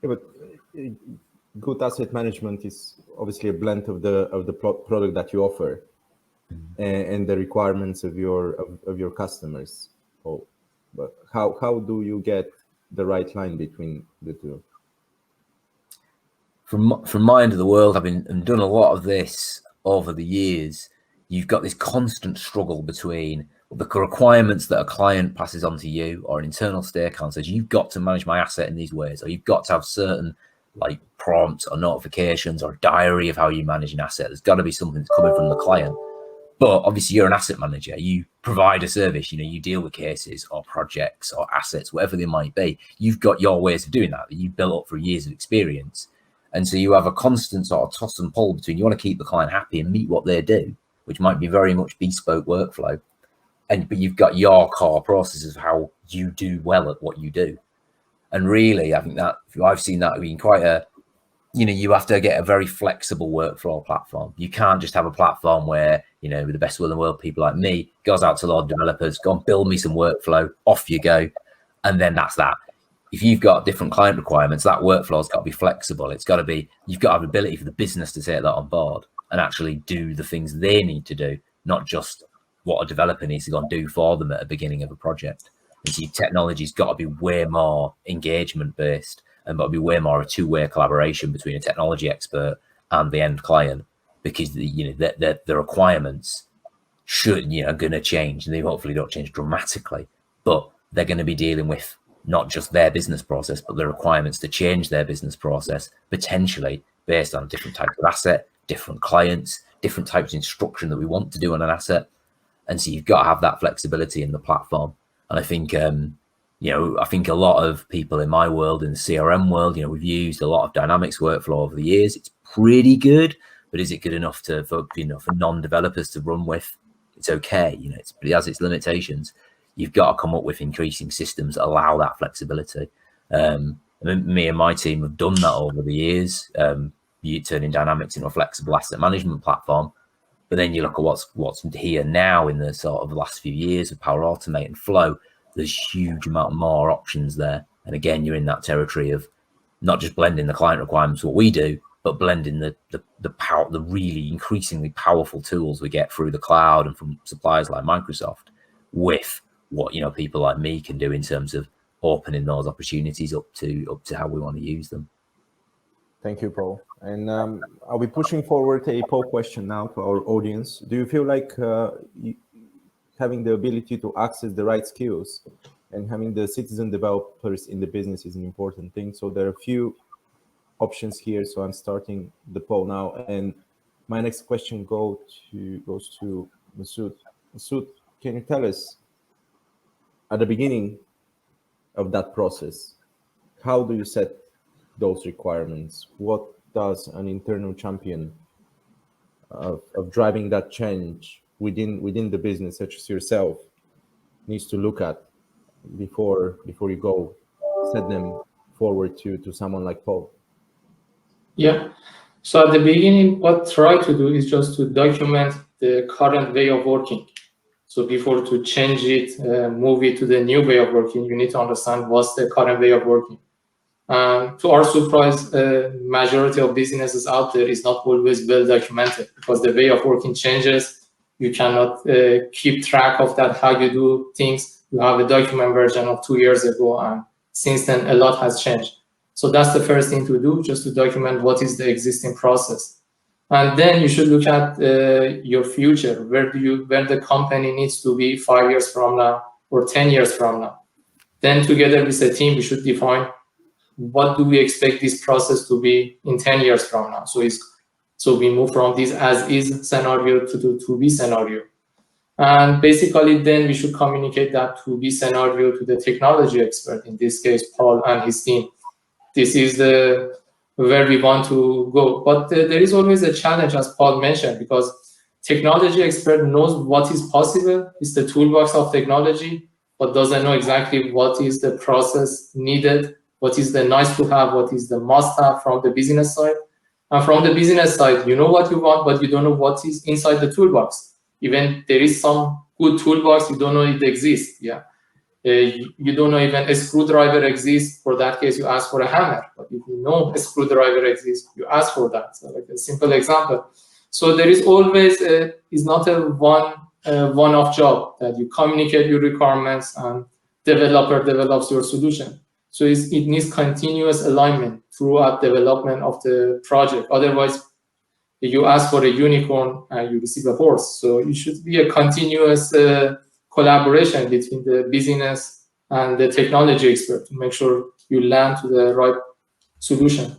Yeah, but good asset management is obviously a blend of the product that you offer and the requirements of your customers. Oh, but how do you get the right line between the two? From my end of the world, I've done a lot of this over the years. You've got this constant struggle between the requirements that a client passes on to you, or an internal stakeholder says, you've got to manage my asset in these ways, or you've got to have certain like prompts or notifications or a diary of how you manage an asset. There's got to be something that's coming from the client. But obviously you're an asset manager, you provide a service, you deal with cases or projects or assets, whatever they might be. You've got your ways of doing that you've built up for years of experience. And so you have a constant sort of toss and pull between, you want to keep the client happy and meet what they do, which might be very much bespoke workflow. But you've got your core processes of how you do well at what you do. And really, I think that I've seen that being quite a, you have to get a very flexible workflow platform. You can't just have a platform where, with the best will in the world, people like me, goes out to a lot of developers, go and build me some workflow, off you go. And then that's that. If you've got different client requirements, that workflow's got to be flexible. It's got to be, you've got to have the ability for the business to take that on board and actually do the things they need to do, not just what a developer needs to go and do for them at the beginning of a project. And so your technology's got to be way more engagement based, and got to be way more a two-way collaboration between a technology expert and the end client, because the requirements should, are going to change, and they hopefully don't change dramatically, but they're going to be dealing with not just their business process, but the requirements to change their business process, potentially based on different types of asset, different clients, different types of instruction that we want to do on an asset. And so you've got to have that flexibility in the platform. And I think, I think a lot of people in my world, in the CRM world, we've used a lot of Dynamics workflow over the years. It's pretty good, but is it good enough for non-developers to run with? It's okay, it has its limitations. You've got to come up with increasing systems that allow that flexibility. Me and my team have done that over the years. You turning Dynamics into a flexible asset management platform, but then you look at what's here now in the sort of the last few years of Power Automate and Flow. There's huge amount more options there, and again, you're in that territory of not just blending the client requirements, what we do, but blending the power, the really increasingly powerful tools we get through the cloud and from suppliers like Microsoft, with what people like me can do in terms of opening those opportunities up to how we want to use them. Thank you, Paul. And I'll be pushing forward a poll question now to our audience. Do you feel like having the ability to access the right skills and having the citizen developers in the business is an important thing? So there are a few options here. So I'm starting the poll now. And my next question goes to Masoud. Masoud, can you tell us, at the beginning of that process, how do you set those requirements? What does an internal champion of driving that change within the business, such as yourself, needs to look at before you go set them forward to someone like Paul? Yeah. So at the beginning, what I try to do is just to document the current way of working. So before to change it, move it to the new way of working, you need to understand what's the current way of working. To our surprise, majority of businesses out there is not always well documented, because the way of working changes. You cannot keep track of that, how you do things. You have a document version of 2 years ago, and since then a lot has changed. So that's the first thing to do, just to document what is the existing process. And then you should look at your future. Where the company needs to be 5 years from now or 10 years from now. Then together with the team, we should define what do we expect this process to be in 10 years from now. So we move from this as-is scenario to the to-be scenario. And basically, then we should communicate that to-be scenario to the technology expert, in this case, Paul and his team. This is where we want to go. But there is always a challenge, as Paul mentioned, because technology expert knows what is possible. It's the toolbox of technology, but doesn't know exactly what is the process needed, what is the nice to have, what is the must have from the business side. And from the business side, you know what you want, but you don't know what is inside the toolbox. Even there is some good toolbox, you don't know it exists. Yeah, You don't know even a screwdriver exists. For that case, you ask for a hammer. But if you know a screwdriver exists, you ask for that. So like a simple example. So there is always is not a one-off job that you communicate your requirements and developer develops your solution. So it needs continuous alignment throughout development of the project. Otherwise, you ask for a unicorn and you receive a horse. So it should be a continuous collaboration between the business and the technology expert to make sure you land to the right solution.